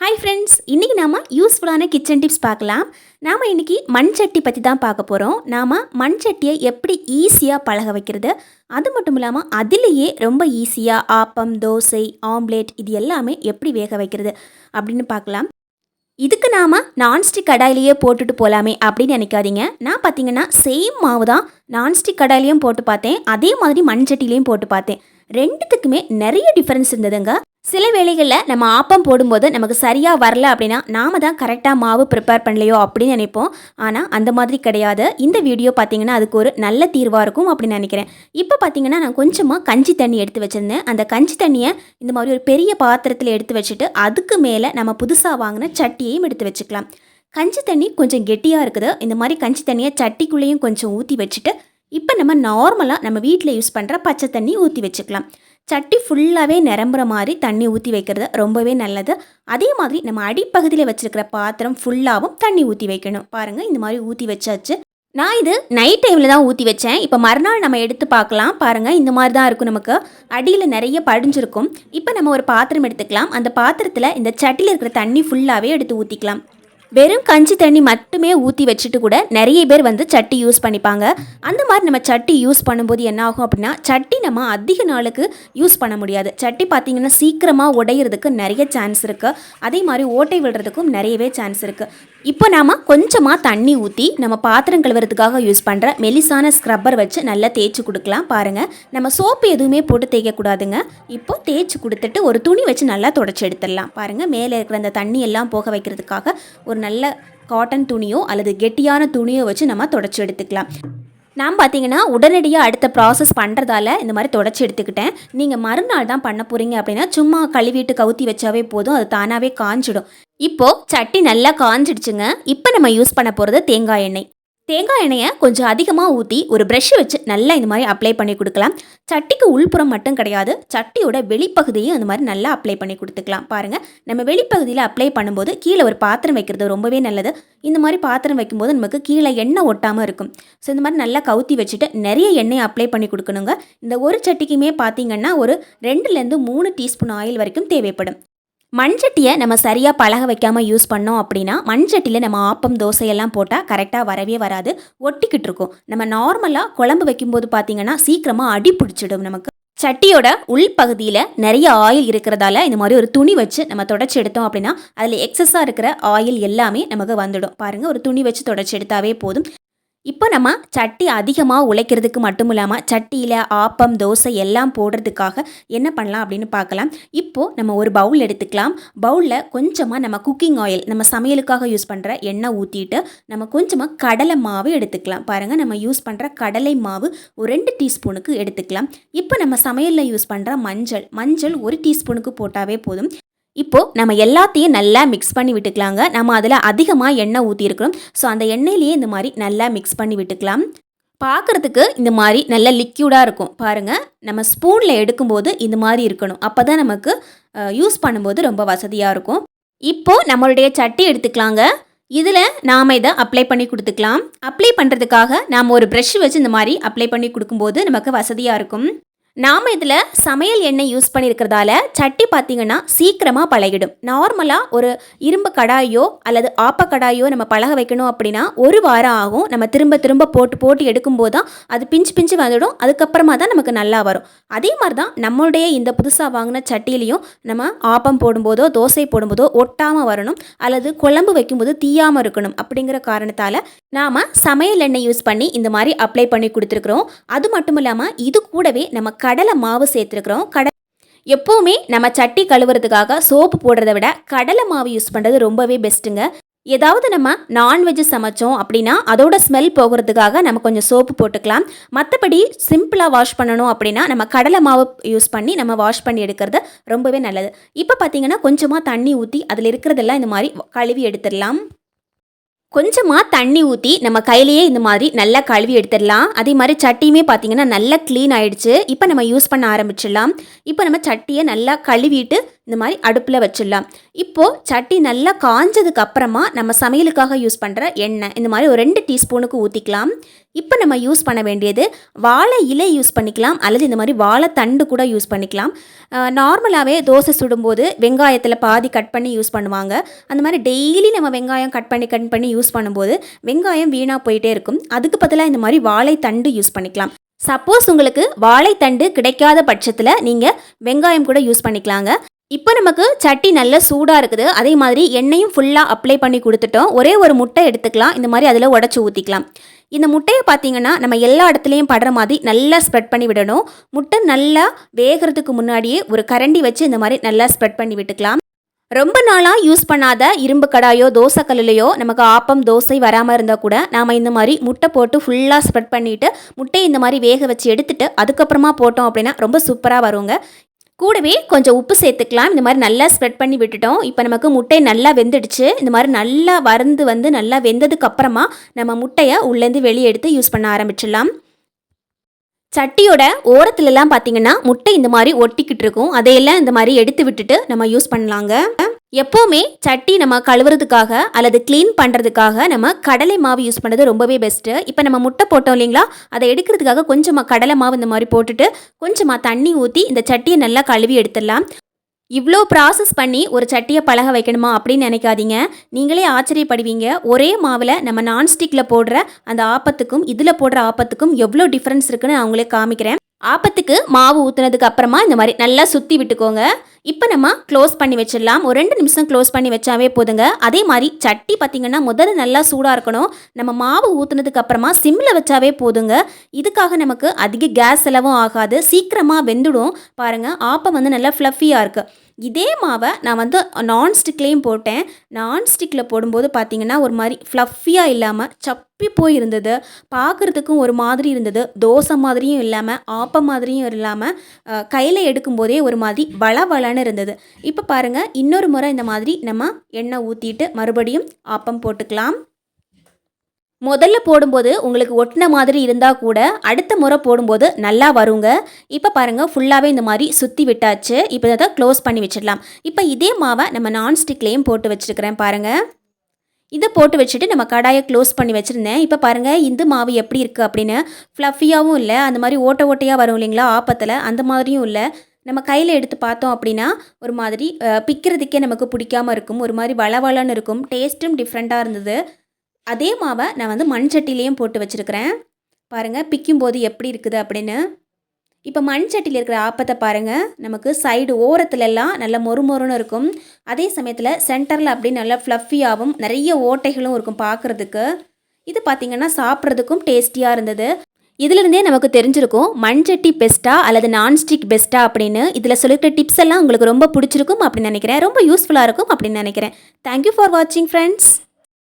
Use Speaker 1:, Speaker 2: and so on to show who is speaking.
Speaker 1: Hi friends, இன்றைக்கி நாம் யூஸ்ஃபுல்லான கிச்சன் டிப்ஸ் பார்க்கலாம். நாம் இன்றைக்கி மண் சட்டி பற்றி தான் பார்க்க போகிறோம். நாம் மண் சட்டியை எப்படி ஈஸியாக பழக வைக்கிறது, அது மட்டும் இல்லாமல் அதிலேயே ரொம்ப ஈஸியாக ஆப்பம், தோசை, ஆம்லேட் இது எல்லாமே எப்படி வேக வைக்கிறது அப்படின்னு பார்க்கலாம். இதுக்கு நாம் நான்ஸ்டிக் கடாயிலேயே போட்டுட்டு போகலாமே அப்படின்னு நினைக்காதீங்க. நான் பார்த்தீங்கன்னா சேம் மாவு தான் நான்ஸ்டிக் கடாயிலையும் போட்டு பார்த்தேன், அதே மாதிரி மண் சட்டிலையும் போட்டு பார்த்தேன். ரெண்டுத்துக்குமே நிறைய டிஃப்ரென்ஸ் இருந்ததுங்க. சில வேளைகளில் நம்ம ஆப்பம் போடும்போது நமக்கு சரியாக வரல அப்படின்னா நாம தான் கரெக்டாக மாவு ப்ரிப்பேர் பண்ணலையோ அப்படின்னு நினைப்போம். ஆனால் அந்த மாதிரி கிடையாது. இந்த வீடியோ பார்த்தீங்கன்னா அதுக்கு ஒரு நல்ல தீர்வாக இருக்கும் அப்படின்னு நினைக்கிறேன். இப்போ பார்த்தீங்கன்னா நான் கொஞ்சமாக கஞ்சி தண்ணி எடுத்து வச்சுருந்தேன். அந்த கஞ்சி தண்ணியை இந்த மாதிரி ஒரு பெரிய பாத்திரத்தில் எடுத்து வச்சுட்டு அதுக்கு மேலே நம்ம புதுசாக வாங்கின சட்டியையும் எடுத்து வச்சுக்கலாம். கஞ்சி தண்ணி கொஞ்சம் கெட்டியாக இருக்குது. இந்த மாதிரி கஞ்சி தண்ணியை சட்டிக்குள்ளேயும் கொஞ்சம் ஊற்றி வச்சுட்டு இப்போ நம்ம நார்மலாக நம்ம வீட்டில் யூஸ் பண்ணுற பச்சை தண்ணி ஊற்றி வச்சுக்கலாம். சட்டி ஃபுல்லாகவே நிரம்புற மாதிரி தண்ணி ஊற்றி வைக்கிறது ரொம்பவே நல்லது. அதே மாதிரி நம்ம அடிப்பகுதியில் வச்சுருக்கிற பாத்திரம் ஃபுல்லாகவும் தண்ணி ஊற்றி வைக்கணும். பாருங்கள், இந்த மாதிரி ஊற்றி வச்சாச்சு. நான் இது நைட் டைமில் தான் ஊற்றி வச்சேன். இப்போ மறுநாள் நம்ம எடுத்து பார்க்கலாம். பாருங்கள், இந்த மாதிரி தான் இருக்கும். நமக்கு அடியில் நிறைய படிஞ்சிருக்கும். இப்போ நம்ம ஒரு பாத்திரம் எடுத்துக்கலாம். அந்த பாத்திரத்தில் இந்த சட்டியில் இருக்கிற தண்ணி ஃபுல்லாகவே எடுத்து ஊற்றிக்கலாம். வெறும் கஞ்சி தண்ணி மட்டுமே ஊற்றி வச்சுட்டு கூட நிறைய பேர் சட்டி யூஸ் பண்ணிப்பாங்க. அந்த மாதிரி நம்ம சட்டி யூஸ் பண்ணும்போது என்ன ஆகும் அப்படின்னா, சட்டி நம்ம அதிக நாளுக்கு யூஸ் பண்ண முடியாது. சட்டி பார்த்திங்கன்னா சீக்கிரமாக உடையிறதுக்கு நிறைய சான்ஸ் இருக்குது. அதே மாதிரி ஓட்டை விடுறதுக்கும் நிறையவே சான்ஸ் இருக்குது. இப்போ நாம் கொஞ்சமாக தண்ணி ஊற்றி நம்ம பாத்திரம் கழுவுறதுக்காக யூஸ் பண்ணுற மெலிசான ஸ்க்ரப்பர் வச்சு நல்லா தேய்ச்சி கொடுக்கலாம். பாருங்கள், நம்ம சோப்பு எதுவுமே போட்டு தேய்க்கக்கூடாதுங்க. இப்போ தேய்ச்சி கொடுத்துட்டு ஒரு துணி வச்சு நல்லா தொடச்சி எடுத்துடலாம். பாருங்கள், மேலே இருக்கிற அந்த தண்ணி எல்லாம் போக வைக்கிறதுக்காக ஒரு நல்ல காட்டன் துணியோ அல்லது கெட்டியான துணியோ வச்சு நம்ம தொடச்சி எடுத்துக்கலாம். நான் பார்த்தீங்கன்னா உடனடியாக அடுத்த ப்ராசஸ் பண்ணுறதால இந்த மாதிரி தொடச்சி எடுத்துக்கிட்டேன். நீங்கள் மறுநாள் தான் பண்ண போகிறீங்க அப்படின்னா சும்மா கழுவிட்டு கவுத்தி வச்சாவே போதும், அது தானாகவே காஞ்சிடும். இப்போது சட்டி நல்லா காஞ்சிடுச்சுங்க. இப்போ நம்ம யூஸ் பண்ண போகிறது தேங்காய் எண்ணெய். தேங்காய் எண்ணெயை கொஞ்சம் அதிகமாக ஊற்றி ஒரு ப்ரஷ் வச்சு நல்லா இந்த மாதிரி அப்ளை பண்ணி கொடுக்கலாம். சட்டிக்கு உள்புறம் மட்டும் கிடையாது, சட்டியோட வெளிப்பகுதியும் அந்த மாதிரி நல்லா அப்ளை பண்ணி கொடுத்துக்கலாம். பாருங்கள், நம்ம வெளிப்பகுதியில் அப்ளை பண்ணும்போது கீழே ஒரு பாத்திரம் வைக்கிறது ரொம்பவே நல்லது. இந்த மாதிரி பாத்திரம் வைக்கும்போது நமக்கு கீழே எண்ணெய் ஒட்டாமல் இருக்கும். ஸோ இந்த மாதிரி நல்லா கவுத்தி வச்சுட்டு நிறைய எண்ணெய் அப்ளை பண்ணி கொடுக்கணுங்க. இந்த ஒரு சட்டிக்குமே பார்த்தீங்கன்னா ஒரு 2லேருந்து 3 டீஸ்பூன் ஆயில் வரைக்கும் தேவைப்படும். மண்சட்டியை நம்ம சரியாக பழக வைக்காமல் யூஸ் பண்ணோம் அப்படின்னா மண்சட்டியில் நம்ம ஆப்பம், தோசையெல்லாம் போட்டால் கரெக்டாக வரவே வராது, ஒட்டிக்கிட்டு இருக்கும். நம்ம நார்மலாக குழம்பு வைக்கும்போது பார்த்திங்கன்னா சீக்கிரமாக அடி பிடிச்சிடும். நமக்கு சட்டியோட உள்பகுதியில் நிறைய ஆயில் இருக்கிறதால இந்த மாதிரி ஒரு துணி வச்சு நம்ம தொடச்சி எடுத்தோம் அப்படின்னா அதில் எக்ஸஸாக இருக்கிற ஆயில் எல்லாமே நமக்கு வந்துடும். பாருங்கள், ஒரு துணி வச்சு தொடச்சி எடுத்தாவே போதும். இப்போ நம்ம சட்டி அதிகமாக உழைக்கிறதுக்கு மட்டும் இல்லாமல் சட்டியில் ஆப்பம், தோசை எல்லாம் போடுறதுக்காக என்ன பண்ணலாம் அப்படின்னு பார்க்கலாம். இப்போது நம்ம ஒரு பவுல் எடுத்துக்கலாம். பவுலில் கொஞ்சமாக நம்ம குக்கிங் ஆயில், நம்ம சமையலுக்காக யூஸ் பண்ணுற எண்ணெய் ஊற்றிட்டு நம்ம கொஞ்சமாக கடலை மாவு எடுத்துக்கலாம். பாருங்கள், நம்ம யூஸ் பண்ணுற கடலை மாவு ஒரு 2 டீஸ்பூனுக்கு எடுத்துக்கலாம். இப்போ நம்ம சமையலில் யூஸ் பண்ணுற மஞ்சள் 1 டீஸ்பூனுக்கு போட்டாவே போதும். இப்போது நம்ம எல்லாத்தையும் நல்லா மிக்ஸ் பண்ணி விட்டுக்கலாங்க. நம்ம அதில் அதிகமாக எண்ணெய் ஊற்றிருக்கிறோம். ஸோ அந்த எண்ணெயிலேயே இந்த மாதிரி நல்லா மிக்ஸ் பண்ணி விட்டுக்கலாம். பார்க்குறதுக்கு இந்த மாதிரி நல்ல லிக்யூடாக இருக்கும். பாருங்கள், நம்ம ஸ்பூனில் எடுக்கும்போது இந்த மாதிரி இருக்கணும். அப்போ தான் நமக்கு யூஸ் பண்ணும்போது ரொம்ப வசதியாக இருக்கும். இப்போது நம்மளுடைய சட்டி எடுத்துக்கலாங்க. இதில் நாம் இதை அப்ளை பண்ணி கொடுத்துக்கலாம். அப்ளை பண்ணுறதுக்காக நாம் ஒரு ப்ரஷ் வச்சு இந்த மாதிரி அப்ளை பண்ணி கொடுக்கும்போது நமக்கு வசதியாக இருக்கும். நாம் இதில் சமையல் எண்ணெய் யூஸ் பண்ணியிருக்கிறதால சட்டி பார்த்திங்கன்னா சீக்கிரமாக பழகிடும். நார்மலாக ஒரு இரும்பு கடாயோ அல்லது ஆப்ப கடாயோ நம்ம பழக வைக்கணும் அப்படின்னா 1 வாரம் ஆகும். நம்ம திரும்ப திரும்ப போட்டு எடுக்கும்போது தான் அது பிஞ்சு வந்துடும். அதுக்கப்புறமா தான் நமக்கு நல்லா வரும். அதே மாதிரி தான் நம்மளுடைய இந்த புதுசாக வாங்கின சட்டியிலையும் நம்ம ஆப்பம் போடும்போதோ தோசை போடும்போதோ ஒட்டாமல் வரணும், அல்லது குழம்பு வைக்கும்போது தீயாமல் இருக்கணும். அப்படிங்கிற காரணத்தால் நாம் சமையல் எண்ணெய் யூஸ் பண்ணி இந்த மாதிரி அப்ளை பண்ணி கொடுத்துருக்குறோம். அது மட்டும் இல்லாமல் இது கூடவே நம்ம கடலை மாவு சேர்த்துருக்குறோம். எப்போவுமே நம்ம சட்டி கழுவுறதுக்காக சோப்பு போடுறத விட கடலை மாவு யூஸ் பண்ணுறது ரொம்பவே பெஸ்ட்டுங்க. ஏதாவது நம்ம நான்வெஜ் சமைச்சோம் அப்படின்னா அதோட ஸ்மெல் போகிறதுக்காக நம்ம கொஞ்சம் சோப்பு போட்டுக்கலாம். மற்றபடி சிம்பிளாக வாஷ் பண்ணணும் அப்படின்னா நம்ம கடலை மாவு யூஸ் பண்ணி நம்ம வாஷ் பண்ணி எடுக்கிறது ரொம்பவே நல்லது. இப்போ பார்த்தீங்கன்னா கொஞ்சமாக தண்ணி ஊற்றி அதில் இருக்கிறதெல்லாம் இந்த மாதிரி கழுவி எடுத்துடலாம். கொஞ்சமாக தண்ணி ஊற்றி நம்ம கையிலேயே இந்த மாதிரி நல்லா கழுவி எடுத்துடலாம். அதே மாதிரி சட்டியுமே பார்த்திங்கன்னா நல்லா க்ளீன் ஆகிடுச்சு. இப்போ நம்ம யூஸ் பண்ண ஆரம்பிச்சிடலாம். இப்போ நம்ம சட்டியை நல்லா கழுவிட்டு இந்த மாதிரி அடுப்பில் வச்சிடலாம். இப்போது சட்டி நல்லா காஞ்சதுக்கு அப்புறமா நம்ம சமையலுக்காக யூஸ் பண்ணுற எண்ணெய் இந்த மாதிரி ஒரு 2 டீஸ்பூனுக்கு ஊற்றிக்கலாம். இப்போ நம்ம யூஸ் பண்ண வேண்டியது வாழை இலை யூஸ் பண்ணிக்கலாம், அல்லது இந்த மாதிரி வாழைத்தண்டு கூட யூஸ் பண்ணிக்கலாம். நார்மலாகவே தோசை சுடும்போது வெங்காயத்தில் பாதி கட் பண்ணி யூஸ் பண்ணுவாங்க. அந்த மாதிரி டெய்லி நம்ம வெங்காயம் கட் பண்ணி யூஸ் பண்ணும்போது வெங்காயம் வீணாக போயிட்டே இருக்கும். அதுக்கு பதிலாக இந்த மாதிரி வாழைத்தண்டு யூஸ் பண்ணிக்கலாம். சப்போஸ் உங்களுக்கு வாழைத்தண்டு கிடைக்காத பட்சத்தில் நீங்கள் வெங்காயம் கூட யூஸ் பண்ணிக்கலாங்க. இப்போ நமக்கு சட்டி நல்ல சூடாக இருக்குது. அதே மாதிரி எண்ணெயும் ஃபுல்லாக அப்ளை பண்ணி கொடுத்துட்டோம். ஒரே ஒரு முட்டை எடுத்துக்கலாம். இந்த மாதிரி அதில் உடச்சி ஊற்றிக்கலாம். இந்த முட்டையை பார்த்தீங்கன்னா நம்ம எல்லா இடத்துலையும் படுற மாதிரி நல்லா ஸ்ப்ரெட் பண்ணி விடணும். முட்டை நல்லா வேகிறதுக்கு முன்னாடியே ஒரு கரண்டி வச்சு இந்த மாதிரி நல்லா ஸ்ப்ரெட் பண்ணி விட்டுக்கலாம். ரொம்ப நாளாக யூஸ் பண்ணாத இரும்பு கடாயோ தோசை கல்லுலையோ நமக்கு ஆப்பம் தோசை வராமல் இருந்தால் கூட நாம் இந்த மாதிரி முட்டை போட்டு ஃபுல்லாக ஸ்ப்ரெட் பண்ணிவிட்டு முட்டையை இந்த மாதிரி வேக வச்சு எடுத்துட்டு அதுக்கப்புறமா போட்டோம் அப்படின்னா ரொம்ப சூப்பராக வருங்க. கூடவே கொஞ்சம் உப்பு சேர்த்துக்கலாம். இந்த மாதிரி நல்லா ஸ்ப்ரெட் பண்ணி விட்டுட்டோம். இப்போ நமக்கு முட்டை நல்லா வெந்துடுச்சு. இந்த மாதிரி நல்லா வறுந்து நல்லா வெந்ததுக்கு அப்புறமா நம்ம முட்டையை உள்ளேருந்து வெளியே எடுத்து யூஸ் பண்ண ஆரம்பிச்சிடலாம். சட்டியோட ஓரத்துலலாம் பார்த்தீங்கன்னா முட்டை இந்த மாதிரி ஒட்டிக்கிட்டு இருக்கும். அதையெல்லாம் இந்த மாதிரி எடுத்து விட்டுட்டு நம்ம யூஸ் பண்ணலாங்க. எப்போவுமே சட்டி நம்ம கழுவுறதுக்காக அல்லது க்ளீன் பண்ணுறதுக்காக நம்ம கடலை மாவு யூஸ் பண்ணுறது ரொம்பவே பெஸ்ட்டு. இப்போ நம்ம முட்டை போட்டோம் இல்லைங்களா, அதை எடுக்கிறதுக்காக கொஞ்சமாக கடலை மாவு இந்த மாதிரி போட்டுட்டு கொஞ்சமாக தண்ணி ஊற்றி இந்த சட்டியை நல்லா கழுவி எடுத்துடலாம். இவ்வளோ ப்ராசஸ் பண்ணி ஒரு சட்டியை பழக வைக்கணுமா அப்படின்னு நினைக்காதீங்க. நீங்களே ஆச்சரியப்படுவீங்க. ஒரே மாவில் நம்ம நான்ஸ்டிக்கில் போடுற அந்த ஆப்பத்துக்கும் இதில் போடுற ஆப்பத்துக்கும் எவ்வளோ டிஃப்ரென்ஸ் இருக்குன்னு நான் உங்களே காமிக்கிறேன். ஆப்பத்துக்கு மாவு ஊற்றுனதுக்கு அப்புறமா இந்த மாதிரி நல்லா சுற்றி விட்டுக்கோங்க. இப்போ நம்ம க்ளோஸ் பண்ணி வச்சிடலாம். ஒரு 2 நிமிஷம் க்ளோஸ் பண்ணி வச்சாவே போதுங்க. அதே மாதிரி சட்டி பார்த்திங்கன்னா முதல்ல நல்லா சூடாக இருக்கணும். நம்ம மாவு ஊற்றுனதுக்கு அப்புறமா சிம்மில் வச்சாவே போதுங்க. இதுக்காக நமக்கு அதிக கேஸ் செலவும் ஆகாது, சீக்கிரமாக வெந்துடும். பாருங்கள், ஆப்பம் நல்லா ஃப்ளஃபியாக இருக்குது. இதே மாவை நான் நான்ஸ்டிக்லேயும் போட்டேன். நான்ஸ்டிக்கில் போடும்போது பார்த்திங்கன்னா ஒரு மாதிரி ஃப்ளஃபியாக இல்லாமல் சப்பி போய் இருந்தது. பார்க்குறதுக்கும் ஒரு மாதிரி இருந்தது. தோசை மாதிரியும் இல்லாமல் ஆப்பம் மாதிரியும் இல்லாமல் கையில் எடுக்கும்போதே ஒரு மாதிரி வளவளன்னு இருந்தது. இப்போ பாருங்கள், இன்னொரு முறை இந்த மாதிரி நம்ம எண்ணெய் ஊற்றிட்டு மறுபடியும் ஆப்பம் போட்டுக்கலாம். முதல்ல போடும்போது உங்களுக்கு ஒட்டின மாதிரி இருந்தால் கூட அடுத்த முறை போடும்போது நல்லா வருங்க. இப்போ பாருங்கள், ஃபுல்லாகவே இந்த மாதிரி சுற்றி விட்டாச்சு. இப்போ இதை க்ளோஸ் பண்ணி வச்சிடலாம். இப்போ இதே மாவை நம்ம நான்ஸ்டிக்லேயும் போட்டு வச்சுருக்கிறேன் பாருங்கள். இதை போட்டு வச்சுட்டு நம்ம கடாயை க்ளோஸ் பண்ணி வச்சுருந்தேன். இப்போ பாருங்கள், இந்த மாவு எப்படி இருக்குது அப்படின்னு. ஃப்ளஃபியாகவும் இல்லை, அந்த மாதிரி ஓட்டையாக வரும் இல்லைங்களா ஆப்பத்தில், அந்த மாதிரியும் இல்லை. நம்ம கையில் எடுத்து பார்த்தோம் அப்படின்னா ஒரு மாதிரி பிக்கிறதுக்கே நமக்கு பிடிக்காமல் இருக்கும். ஒரு மாதிரி வளவளன்னு இருக்கும். டேஸ்ட்டும் டிஃப்ரெண்ட்டாக இருந்தது. அதே மாவை நான் மண் சட்டிலையும் போட்டு வச்சுருக்கிறேன். பாருங்கள், பிக்கும்போது எப்படி இருக்குது அப்படின்னு. இப்போ மண் சட்டியில் இருக்கிற ஆப்பத்தை பாருங்கள், நமக்கு சைடு ஓரத்துலலாம் நல்லா மொறுமொறுன்னு இருக்கும். அதே சமயத்தில் சென்டரில் அப்படி நல்லா ஃப்ளஃபியாகவும் நிறைய ஓட்டைகளும் இருக்கும் பார்க்குறதுக்கு. இது பார்த்திங்கன்னா சாப்பிட்றதுக்கும் டேஸ்டியாக இருந்தது. இதிலிருந்தே நமக்கு தெரிஞ்சிருக்கும் மண் சட்டி பெஸ்ட்டா அல்லது நான்ஸ்டிக் பெஸ்ட்டா அப்படின்னு. இதில் சொல்லிக்கிற டிப்ஸ் எல்லாம் உங்களுக்கு ரொம்ப பிடிச்சிருக்கும் அப்படின்னு நினைக்கிறேன். ரொம்ப யூஸ்ஃபுல்லாக இருக்கும் அப்படின்னு நினைக்கிறேன். தேங்க்யூ ஃபார் வாட்சிங் ஃப்ரெண்ட்ஸ்.